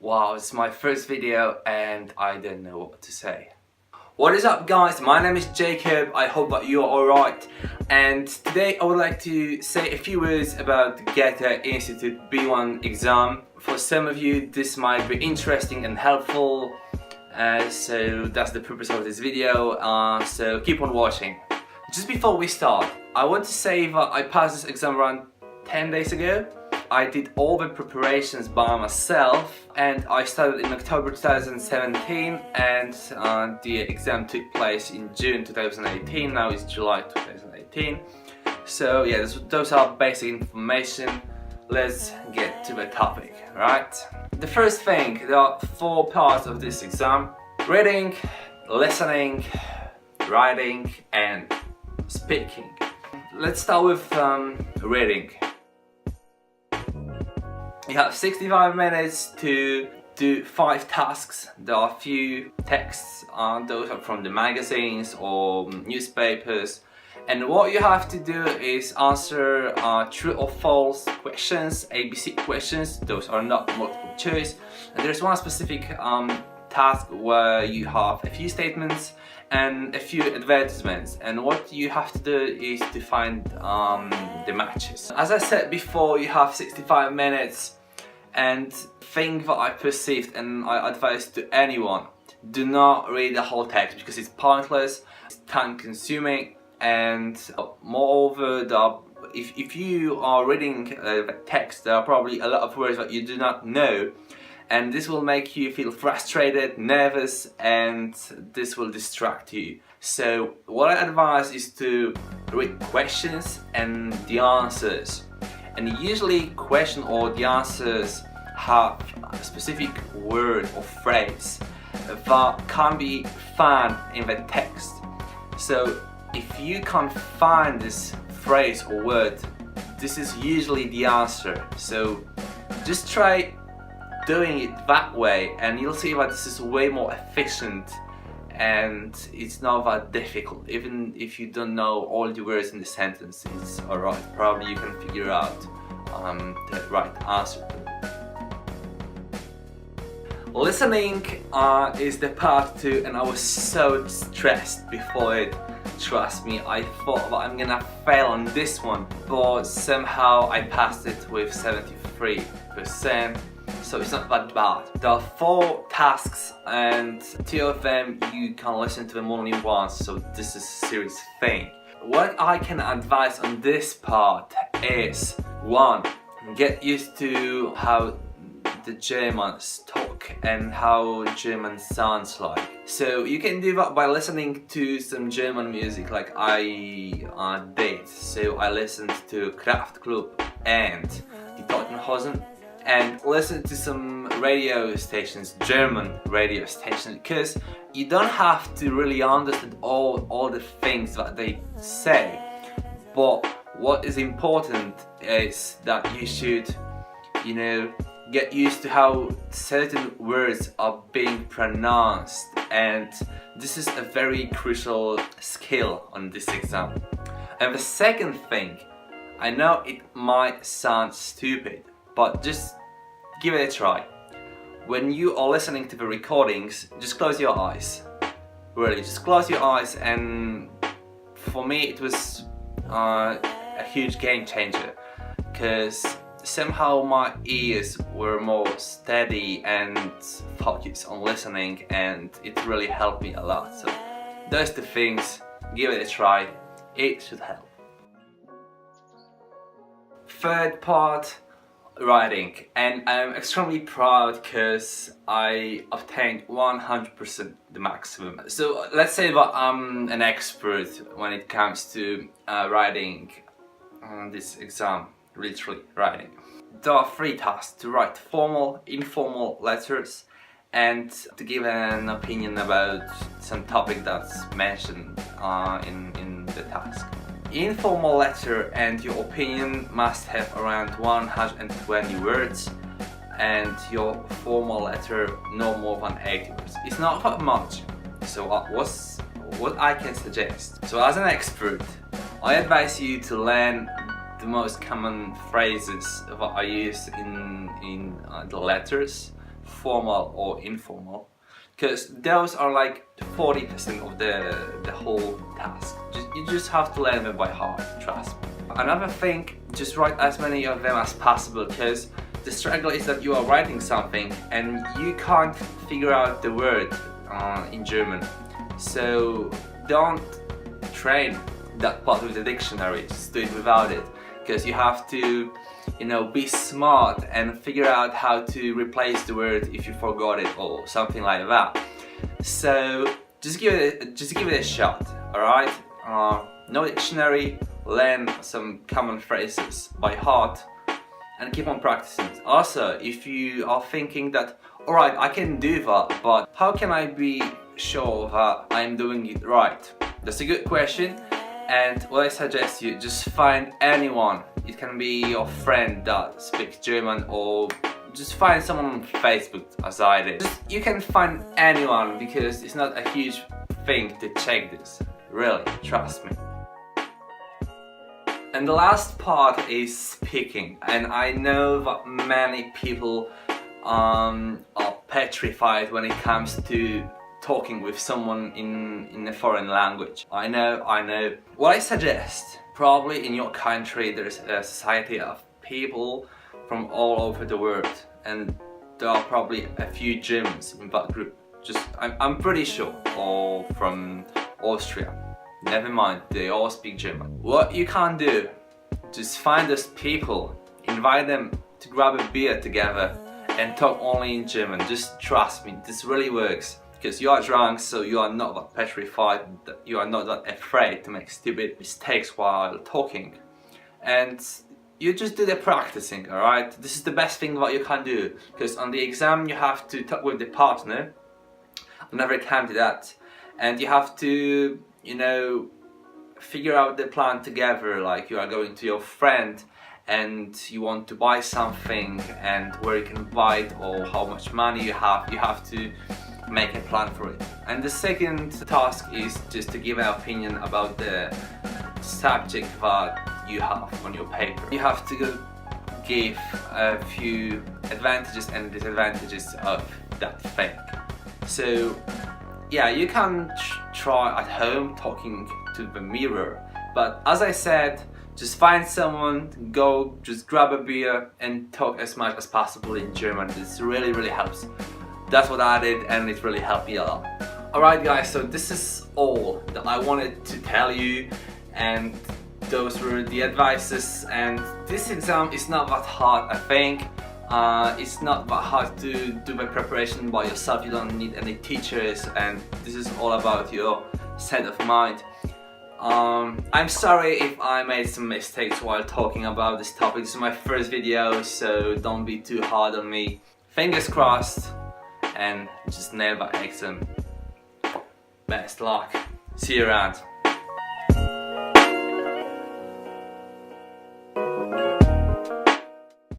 Wow, it's my first video and I don't know what to say. What is up guys, my name is Jacob, I hope that you are alright, and today I would like to say a few words about the Goethe Institut B1 exam. For some of you this might be interesting and helpful, so that's the purpose of this video, so keep on watching. Just before we start, I want to say that I passed this exam around 10 days ago. I did all the preparations by myself and I started in October 2017 and the exam took place in June 2018, now it's July 2018. So yeah, those are basic information. Let's get to the topic, right? The first thing, there are 4 parts of this exam: reading, listening, writing and speaking. Let's start with reading. You have 65 minutes to do 5 tasks. There are a few texts, those are from the magazines or newspapers. And what you have to do is answer true or false questions, ABC questions. Those are not multiple choice. And there's one specific task where you have a few statements and a few advertisements, and what you have to do is to find the matches. As I said before, you have 65 minutes, and thing that I perceived and I advise to anyone: do not read the whole text because it's pointless, it's time consuming, and moreover, if you are reading the text, there are probably a lot of words that you do not know, and this will make you feel frustrated, nervous, and this will distract you. So what I advise is to read questions and the answers. And usually question or the answers have a specific word or phrase that can be found in the text. So if you can't find this phrase or word, this is usually the answer. So just try doing it that way and you'll see that this is way more efficient and it's not that difficult. Even if you don't know all the words in the sentence, it's alright. Probably you can figure out the right answer to it. Listening is the part 2, and I was so stressed before it. Trust me, I thought that I'm gonna fail on this one, but somehow I passed it with 73%. So it's not that bad. There are 4 tasks and 2 of them you can listen to them only once, so this is a serious thing. What I can advise on this part is 1. Get used to how the Germans talk and how German sounds like. So you can do that by listening to some German music like I did. So I listened to Kraftklub and Die Totenhosen, and listen to some radio stations, German radio stations, because you don't have to really understand all the things that they say, but what is important is that you should, get used to how certain words are being pronounced, and this is a very crucial skill on this exam. And the second thing, I know it might sound stupid, but just give it a try. When you are listening to the recordings, just close your eyes. Really, just close your eyes, and for me it was a huge game changer, because somehow my ears were more steady and focused on listening, and it really helped me a lot. So those 2 things, give it a try, it should help. Third part, writing, and I'm extremely proud because I obtained 100% the maximum. So let's say that I'm an expert when it comes to writing this exam, literally writing. There are 3 tasks: to write formal, informal letters, and to give an opinion about some topic that's mentioned in the task. Informal letter and your opinion must have around 120 words, and your formal letter no more than 80 words. It's not that much. So what I can suggest? So as an expert, I advise you to learn the most common phrases that are used in the letters formal or informal, because those are like 40% of the whole task. You just have to learn them by heart, trust me. Another thing, just write as many of them as possible, because the struggle is that you are writing something and you can't figure out the word in German. So don't train that part with the dictionary, just do it without it, because you have to, you know, be smart and figure out how to replace the word if you forgot it or something like that. So just give it a shot, alright? No dictionary, learn some common phrases by heart and keep on practicing. Also, if you are thinking that, alright, I can do that, but how can I be sure that I'm doing it right? That's a good question, and what I suggest you, just find anyone. It can be your friend that speaks German, or just find someone on Facebook as I did. You can find anyone, because it's not a huge thing to check this. Really, trust me. And the last part is speaking, and I know that many people are petrified when it comes to talking with someone in a foreign language. I know. What I suggest, probably in your country there is a society of people from all over the world, and there are probably a few Germans in that group. I'm pretty sure, or from Austria. Never mind, they all speak German. What you can do, just find those people, invite them to grab a beer together and talk only in German. Just trust me, this really works. Because you are drunk, so you are not that petrified, you are not that afraid to make stupid mistakes while talking. And you just do the practicing, alright? This is the best thing that you can do. Because on the exam you have to talk with the partner, another candidate, and you have to, you know, figure out the plan together. Like, you are going to your friend and you want to buy something, and where you can buy it or how much money you have to make a plan for it. And the second task is just to give an opinion about the subject that you have on your paper. You have to give a few advantages and disadvantages of that thing. So yeah, you can try at home talking to the mirror, but as I said, just find someone, go, just grab a beer and talk as much as possible in German. This really helps. That's what I did, and it really helped me a lot. Alright guys, so this is all that I wanted to tell you, and those were the advices. And this exam is not that hard, I think. It's not that hard to do the preparation by yourself. You don't need any teachers, and this is all about your set of mind. I'm sorry if I made some mistakes while talking about this topic. This is my first video, so don't be too hard on me. Fingers crossed, and just nail that exam. Best luck. See you around.